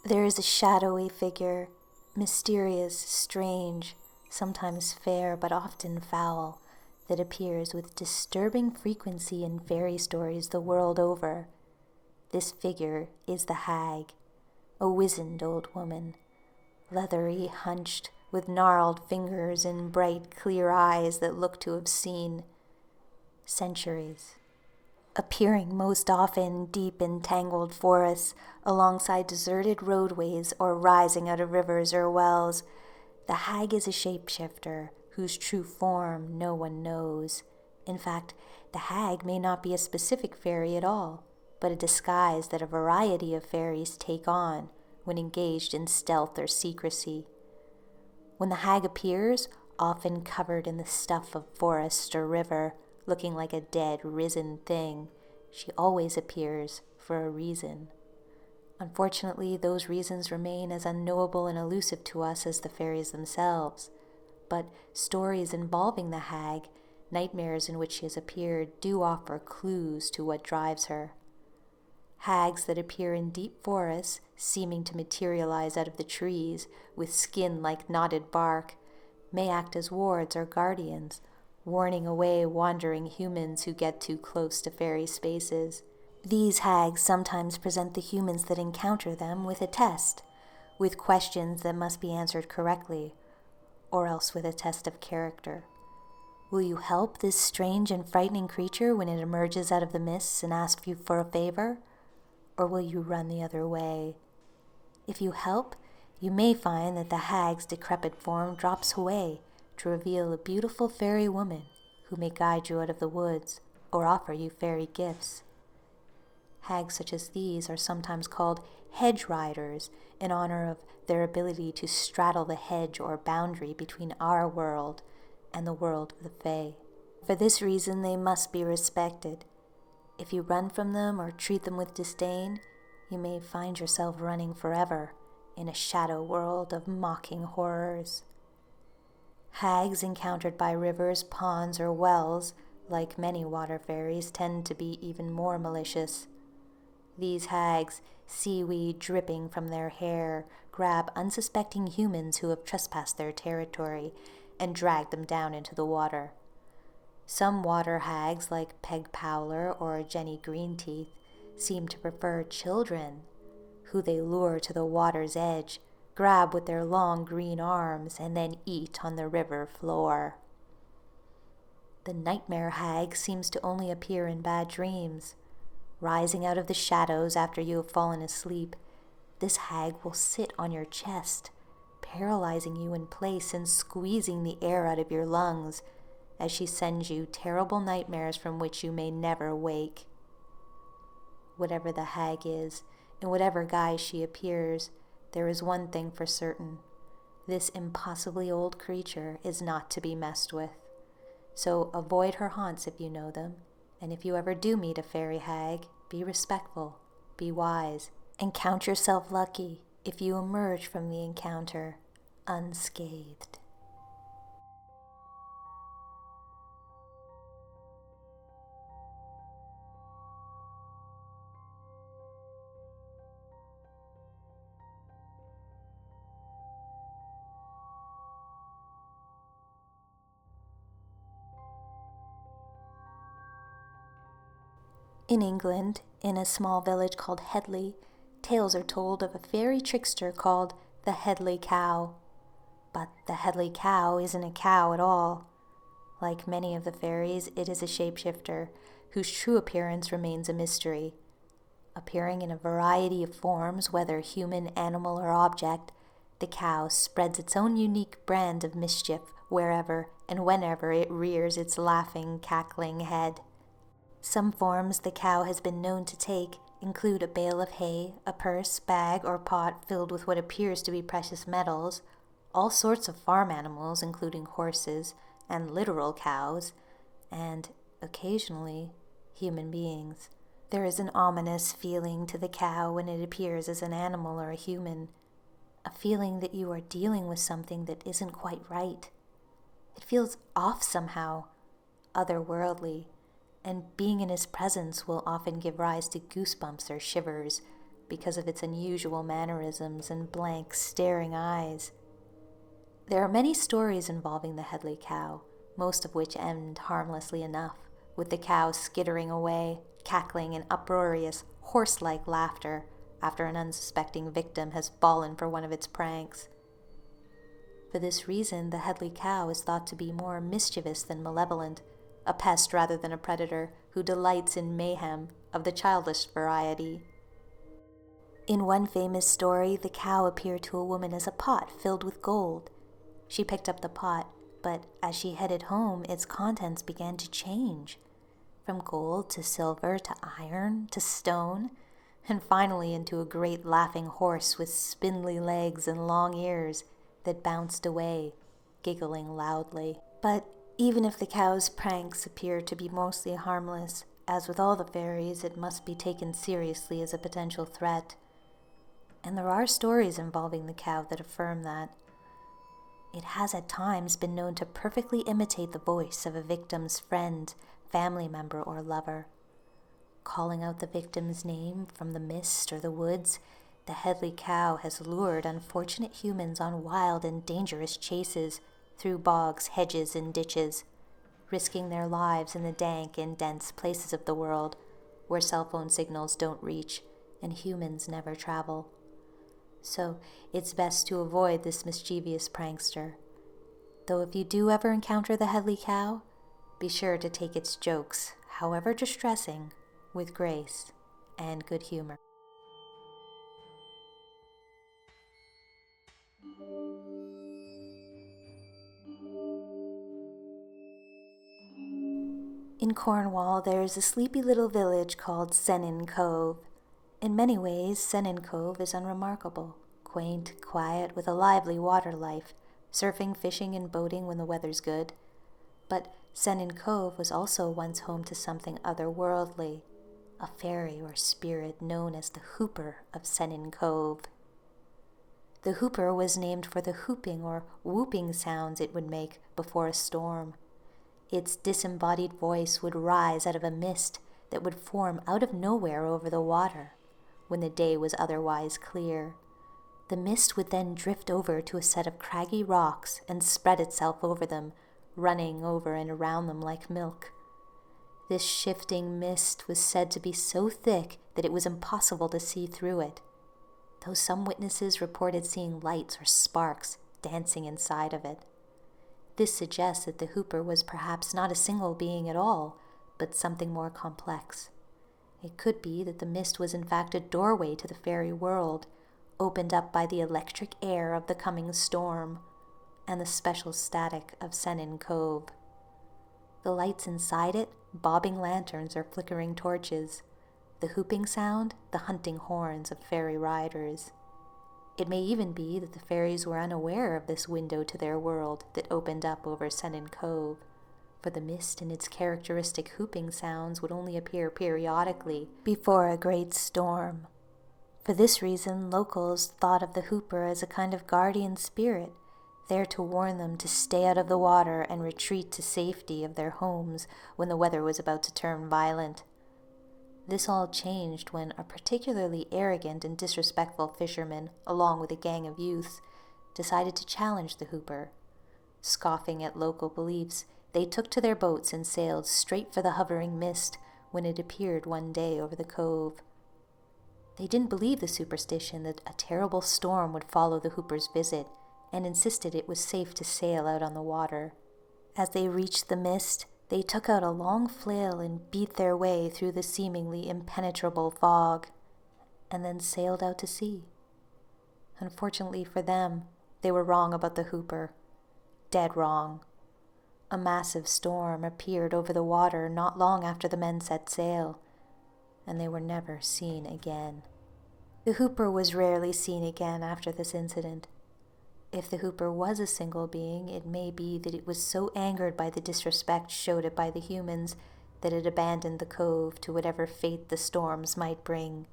There is a shadowy figure, mysterious, strange, sometimes fair but often foul, that appears with disturbing frequency in fairy stories the world over. This figure is the hag, a wizened old woman, leathery, hunched, with gnarled fingers and bright, clear eyes that look to have seen centuries. Appearing most often deep in tangled forests, alongside deserted roadways, or rising out of rivers or wells, the hag is a shapeshifter whose true form no one knows. In fact, the hag may not be a specific fairy at all, but a disguise that a variety of fairies take on when engaged in stealth or secrecy. When the hag appears, often covered in the stuff of forest or river, looking like a dead, risen thing, she always appears for a reason. Unfortunately, those reasons remain as unknowable and elusive to us as the fairies themselves. But stories involving the hag, nightmares in which she has appeared, do offer clues to what drives her. Hags that appear in deep forests, seeming to materialize out of the trees, with skin like knotted bark, may act as wards or guardians, warning away wandering humans who get too close to fairy spaces. These hags sometimes present the humans that encounter them with a test, with questions that must be answered correctly, or else with a test of character. Will you help this strange and frightening creature when it emerges out of the mists and asks you for a favor? Or will you run the other way? If you help, you may find that the hag's decrepit form drops away to reveal a beautiful fairy woman who may guide you out of the woods or offer you fairy gifts. Hags such as these are sometimes called hedge riders in honor of their ability to straddle the hedge or boundary between our world and the world of the Fae. For this reason, they must be respected. If you run from them or treat them with disdain, you may find yourself running forever in a shadow world of mocking horrors. Hags encountered by rivers, ponds, or wells, like many water fairies, tend to be even more malicious. These hags, seaweed dripping from their hair, grab unsuspecting humans who have trespassed their territory and drag them down into the water. Some water hags, like Peg Powler or Jenny Greenteeth, seem to prefer children, who they lure to the water's edge, grab with their long green arms, and then eat on the river floor. The nightmare hag seems to only appear in bad dreams. Rising out of the shadows after you have fallen asleep, this hag will sit on your chest, paralyzing you in place and squeezing the air out of your lungs as she sends you terrible nightmares from which you may never wake. Whatever the hag is, in whatever guise she appears, there is one thing for certain. This impossibly old creature is not to be messed with. So avoid her haunts if you know them, and if you ever do meet a fairy hag, be respectful, be wise, and count yourself lucky if you emerge from the encounter unscathed. In England, in a small village called Hedley, tales are told of a fairy trickster called the Hedley Kow. But the Hedley Cow isn't a cow at all. Like many of the fairies, it is a shapeshifter, whose true appearance remains a mystery. Appearing in a variety of forms, whether human, animal, or object, the cow spreads its own unique brand of mischief wherever and whenever it rears its laughing, cackling head. Some forms the cow has been known to take include a bale of hay, a purse, bag, or pot filled with what appears to be precious metals, all sorts of farm animals, including horses and literal cows, and, occasionally, human beings. There is an ominous feeling to the cow when it appears as an animal or a human, a feeling that you are dealing with something that isn't quite right. It feels off somehow, otherworldly, and being in his presence will often give rise to goosebumps or shivers, because of its unusual mannerisms and blank, staring eyes. There are many stories involving the Hedley Kow, most of which end harmlessly enough, with the cow skittering away, cackling in uproarious, horse-like laughter after an unsuspecting victim has fallen for one of its pranks. For this reason, the Hedley Kow is thought to be more mischievous than malevolent, a pest rather than a predator who delights in mayhem of the childish variety. In one famous story, the cow appeared to a woman as a pot filled with gold. She picked up the pot, but as she headed home, its contents began to change, from gold to silver to iron to stone, and finally into a great laughing horse with spindly legs and long ears that bounced away, giggling loudly. But even if the cow's pranks appear to be mostly harmless, as with all the fairies, it must be taken seriously as a potential threat. And there are stories involving the cow that affirm that. It has at times been known to perfectly imitate the voice of a victim's friend, family member, or lover. Calling out the victim's name from the mist or the woods, the Hedley Kow has lured unfortunate humans on wild and dangerous chases through bogs, hedges, and ditches, risking their lives in the dank and dense places of the world where cell phone signals don't reach and humans never travel. So it's best to avoid this mischievous prankster. Though if you do ever encounter the Hedley Kow, be sure to take its jokes, however distressing, with grace and good humor. In Cornwall, there is a sleepy little village called Sennen Cove. In many ways, Sennen Cove is unremarkable, quaint, quiet, with a lively water life, surfing, fishing, and boating when the weather's good. But Sennen Cove was also once home to something otherworldly, a fairy or spirit known as the Hooper of Sennen Cove. The Hooper was named for the hooping or whooping sounds it would make before a storm. Its disembodied voice would rise out of a mist that would form out of nowhere over the water when the day was otherwise clear. The mist would then drift over to a set of craggy rocks and spread itself over them, running over and around them like milk. This shifting mist was said to be so thick that it was impossible to see through it, though some witnesses reported seeing lights or sparks dancing inside of it. This suggests that the Hooper was perhaps not a single being at all, but something more complex. It could be that the mist was in fact a doorway to the fairy world, opened up by the electric air of the coming storm and the special static of Sennen Cove. The lights inside it, bobbing lanterns or flickering torches. The hooping sound, the hunting horns of fairy riders. It may even be that the fairies were unaware of this window to their world that opened up over Sennen Cove, for the mist and its characteristic hooping sounds would only appear periodically before a great storm. For this reason, locals thought of the Hooper as a kind of guardian spirit, there to warn them to stay out of the water and retreat to safety of their homes when the weather was about to turn violent. This all changed when a particularly arrogant and disrespectful fisherman, along with a gang of youths, decided to challenge the Hooper. Scoffing at local beliefs, they took to their boats and sailed straight for the hovering mist when it appeared one day over the cove. They didn't believe the superstition that a terrible storm would follow the Hooper's visit, and insisted it was safe to sail out on the water. As they reached the mist, they took out a long flail and beat their way through the seemingly impenetrable fog, and then sailed out to sea. Unfortunately for them, they were wrong about the Hooper. Dead wrong. A massive storm appeared over the water not long after the men set sail, and they were never seen again. The Hooper was rarely seen again after this incident. If the Hooper was a single being, it may be that it was so angered by the disrespect showed it by the humans that it abandoned the cove to whatever fate the storms might bring.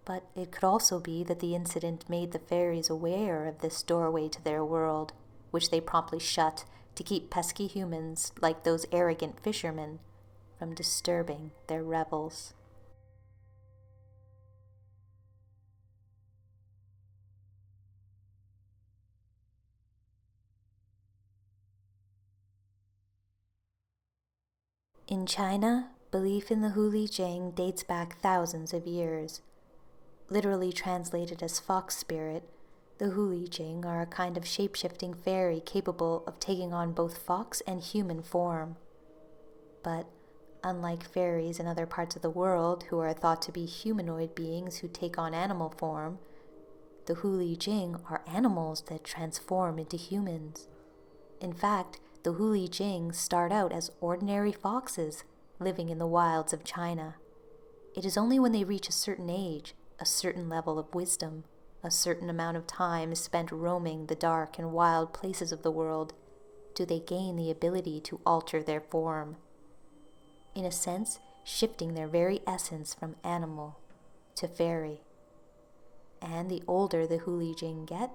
But it could also be that the incident made the fairies aware of this doorway to their world, which they promptly shut to keep pesky humans, like those arrogant fishermen, from disturbing their revels. In China, belief in the Who Li Jing dates back thousands of years. Literally translated as fox spirit, the Huli Jing are a kind of shape-shifting fairy capable of taking on both fox and human form. But unlike fairies in other parts of the world who are thought to be humanoid beings who take on animal form, the Huli Jing are animals that transform into humans. In fact, the Huli Jing start out as ordinary foxes living in the wilds of China. It is only when they reach a certain age, a certain level of wisdom, a certain amount of time spent roaming the dark and wild places of the world, do they gain the ability to alter their form. In a sense, shifting their very essence from animal to fairy. And the older the Who Li Jing get,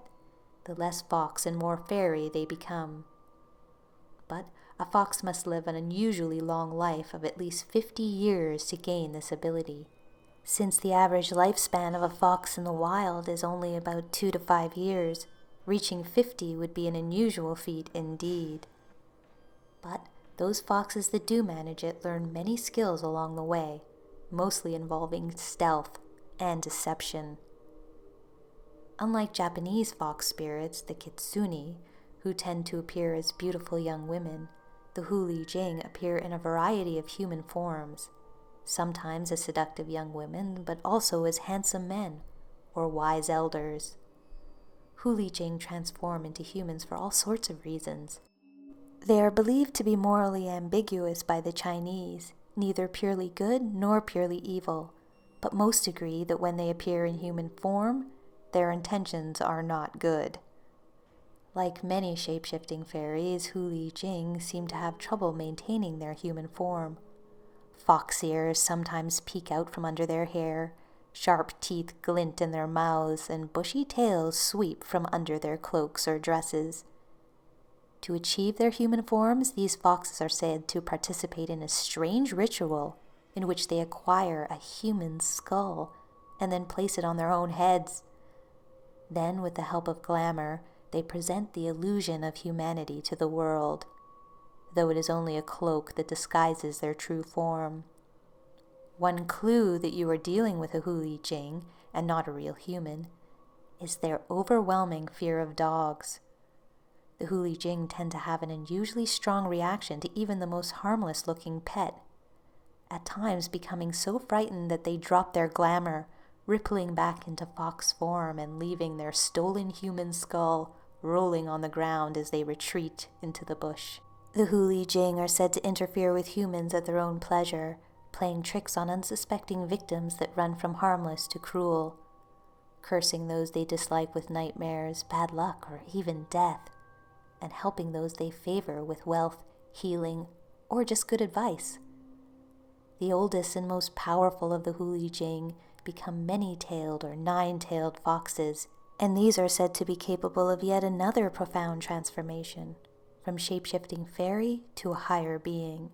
the less fox and more fairy they become. But a fox must live an unusually long life of at least 50 years to gain this ability, since the average lifespan of a fox in the wild is only about 2 to 5 years. Reaching 50 would be an unusual feat indeed. But those foxes that do manage it learn many skills along the way, mostly involving stealth and deception. Unlike Japanese fox spirits, the kitsune, who tend to appear as beautiful young women, the Who Li Jing appear in a variety of human forms, sometimes as seductive young women, but also as handsome men or wise elders. Who Li Jing transform into humans for all sorts of reasons. They are believed to be morally ambiguous by the Chinese, neither purely good nor purely evil, but most agree that when they appear in human form, their intentions are not good. Like many shape-shifting fairies, Who Li Jing seem to have trouble maintaining their human form. Fox ears sometimes peek out from under their hair, sharp teeth glint in their mouths, and bushy tails sweep from under their cloaks or dresses. To achieve their human forms, these foxes are said to participate in a strange ritual in which they acquire a human skull and then place it on their own heads. Then, with the help of glamour, they present the illusion of humanity to the world, though it is only a cloak that disguises their true form. One clue that you are dealing with a Who Li Jing, and not a real human, is their overwhelming fear of dogs. The Who Li Jing tend to have an unusually strong reaction to even the most harmless-looking pet, at times becoming so frightened that they drop their glamour, rippling back into fox form and leaving their stolen human skull rolling on the ground as they retreat into the bush. The Who Li Jing are said to interfere with humans at their own pleasure, playing tricks on unsuspecting victims that run from harmless to cruel, cursing those they dislike with nightmares, bad luck, or even death, and helping those they favor with wealth, healing, or just good advice. The oldest and most powerful of the Who Li Jing become many-tailed or nine-tailed foxes, and these are said to be capable of yet another profound transformation, from shape-shifting fairy to a higher being.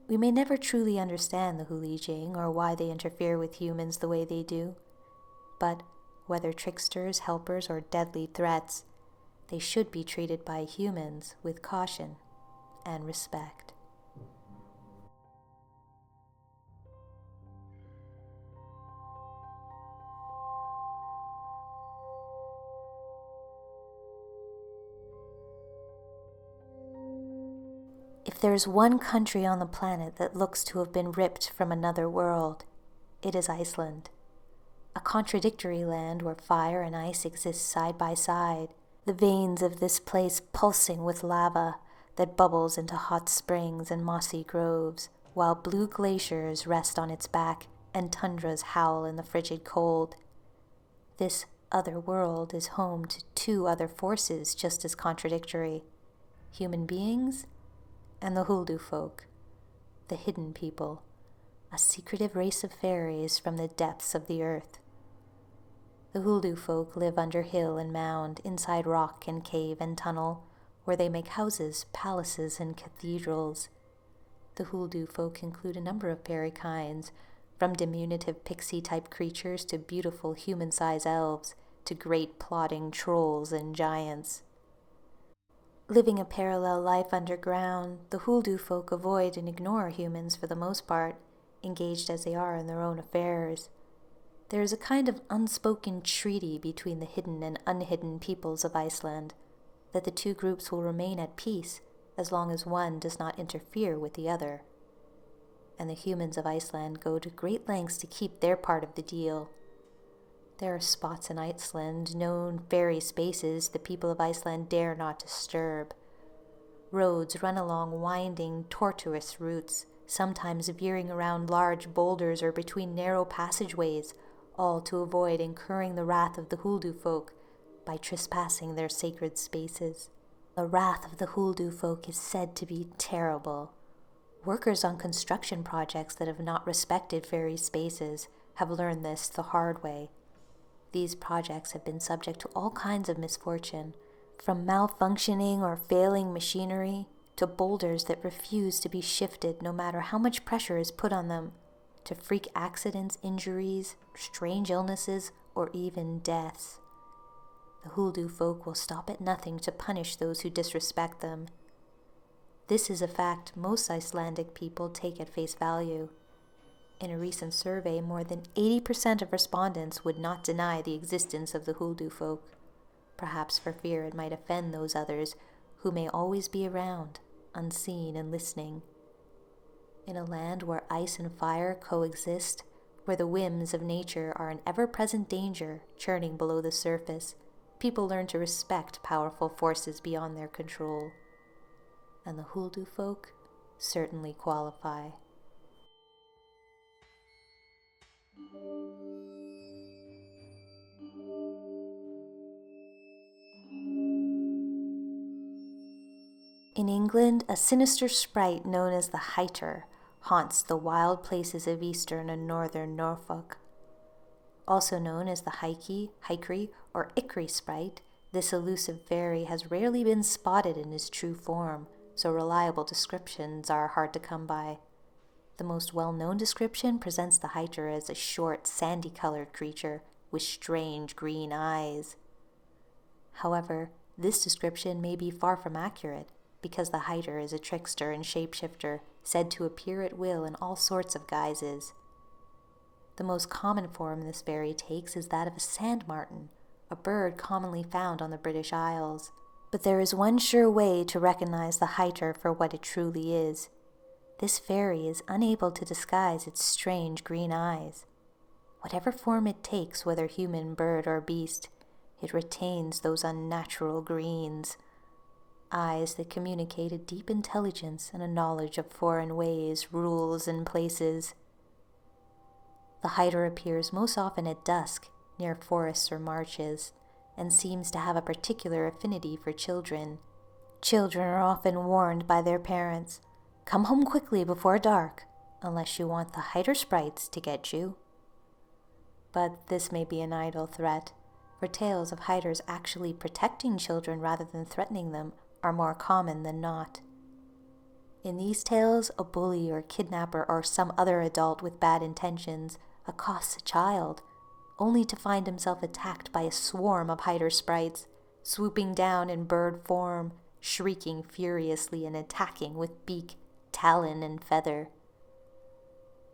We may never truly understand the Who Li Jing or why they interfere with humans the way they do, but whether tricksters, helpers, or deadly threats, they should be treated by humans with caution and respect. If there is one country on the planet that looks to have been ripped from another world, it is Iceland. A contradictory land where fire and ice exist side by side, the veins of this place pulsing with lava that bubbles into hot springs and mossy groves, while blue glaciers rest on its back and tundras howl in the frigid cold. This other world is home to two other forces just as contradictory: human beings and the Huldufolk, the hidden people, a secretive race of fairies from the depths of the earth. The Huldufolk live under hill and mound, inside rock and cave and tunnel, where they make houses, palaces, and cathedrals. The Huldufolk include a number of fairy kinds, from diminutive pixie-type creatures to beautiful human-sized elves, to great plodding trolls and giants. Living a parallel life underground, the Huldufolk avoid and ignore humans for the most part, engaged as they are in their own affairs. There is a kind of unspoken treaty between the hidden and unhidden peoples of Iceland, that the two groups will remain at peace as long as one does not interfere with the other. And the humans of Iceland go to great lengths to keep their part of the deal. There are spots in Iceland, known fairy spaces, the people of Iceland dare not disturb. Roads run along winding, tortuous routes, sometimes veering around large boulders or between narrow passageways, all to avoid incurring the wrath of the Huldufolk by trespassing their sacred spaces. The wrath of the Huldufolk is said to be terrible. Workers on construction projects that have not respected fairy spaces have learned this the hard way. These projects have been subject to all kinds of misfortune, from malfunctioning or failing machinery to boulders that refuse to be shifted no matter how much pressure is put on them, to freak accidents, injuries, strange illnesses, or even deaths. The Huldufolk will stop at nothing to punish those who disrespect them. This is a fact most Icelandic people take at face value. In a recent survey, more than 80% of respondents would not deny the existence of the Huldufolk, perhaps for fear it might offend those others who may always be around, unseen and listening. In a land where ice and fire coexist, where the whims of nature are an ever-present danger churning below the surface, people learn to respect powerful forces beyond their control. And the Huldufolk certainly qualify. In England, a sinister sprite known as the Heitor haunts the wild places of eastern and northern Norfolk. Also known as the Hycry, or Ickry sprite, this elusive fairy has rarely been spotted in his true form, so reliable descriptions are hard to come by. The most well-known description presents the Heitor as a short, sandy-colored creature with strange green eyes. However, this description may be far from accurate, because the Heitor is a trickster and shapeshifter, said to appear at will in all sorts of guises. The most common form this fairy takes is that of a sand martin, a bird commonly found on the British Isles. But there is one sure way to recognize the Heitor for what it truly is. This fairy is unable to disguise its strange green eyes. Whatever form it takes, whether human, bird, or beast, it retains those unnatural greens. Eyes that communicate a deep intelligence and a knowledge of foreign ways, rules, and places. The Heitor appears most often at dusk, near forests or marshes, and seems to have a particular affinity for children. Children are often warned by their parents, "Come home quickly before dark, unless you want the Hyter Sprites to get you." But this may be an idle threat, for tales of Heitors actually protecting children rather than threatening them are more common than not. In these tales, a bully or kidnapper or some other adult with bad intentions accosts a child, only to find himself attacked by a swarm of Hyter Sprites, swooping down in bird form, shrieking furiously and attacking with beak, talon, and feather.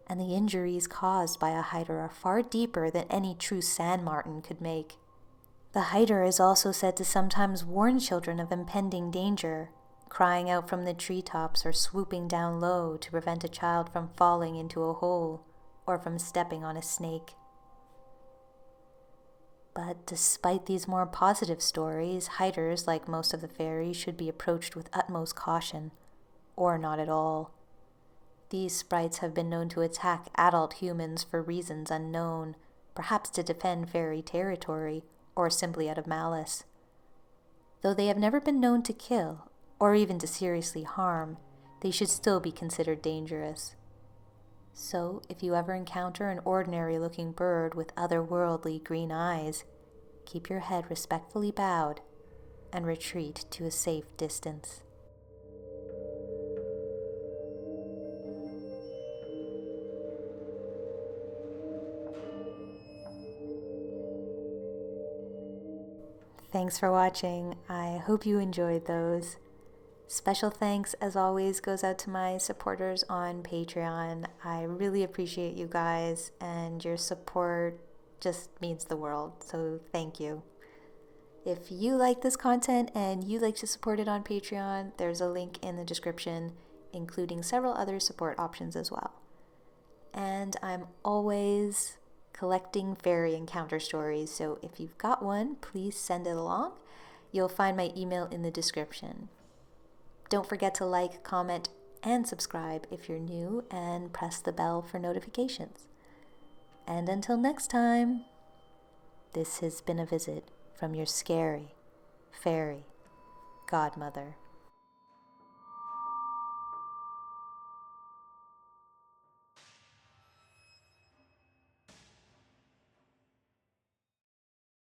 And the injuries caused by a Heitor are far deeper than any true sand martin could make. The Heitor is also said to sometimes warn children of impending danger, crying out from the treetops or swooping down low to prevent a child from falling into a hole or from stepping on a snake. But despite these more positive stories, Heitors, like most of the fairies, should be approached with utmost caution, or not at all. These sprites have been known to attack adult humans for reasons unknown, perhaps to defend fairy territory, or simply out of malice. Though they have never been known to kill, or even to seriously harm, they should still be considered dangerous. So, if you ever encounter an ordinary-looking bird with otherworldly green eyes, keep your head respectfully bowed and retreat to a safe distance. Thanks for watching. I hope you enjoyed those. Special thanks, as always, goes out to my supporters on Patreon. I really appreciate you guys, and your support just means the world, so thank you. If you like this content and you like to support it on Patreon, there's a link in the description, including several other support options as well. And I'm always collecting fairy encounter stories, so if you've got one, please send it along. You'll find my email in the description. Don't forget to like, comment, and subscribe if you're new, and press the bell for notifications. And until next time, this has been a visit from your scary fairy godmother.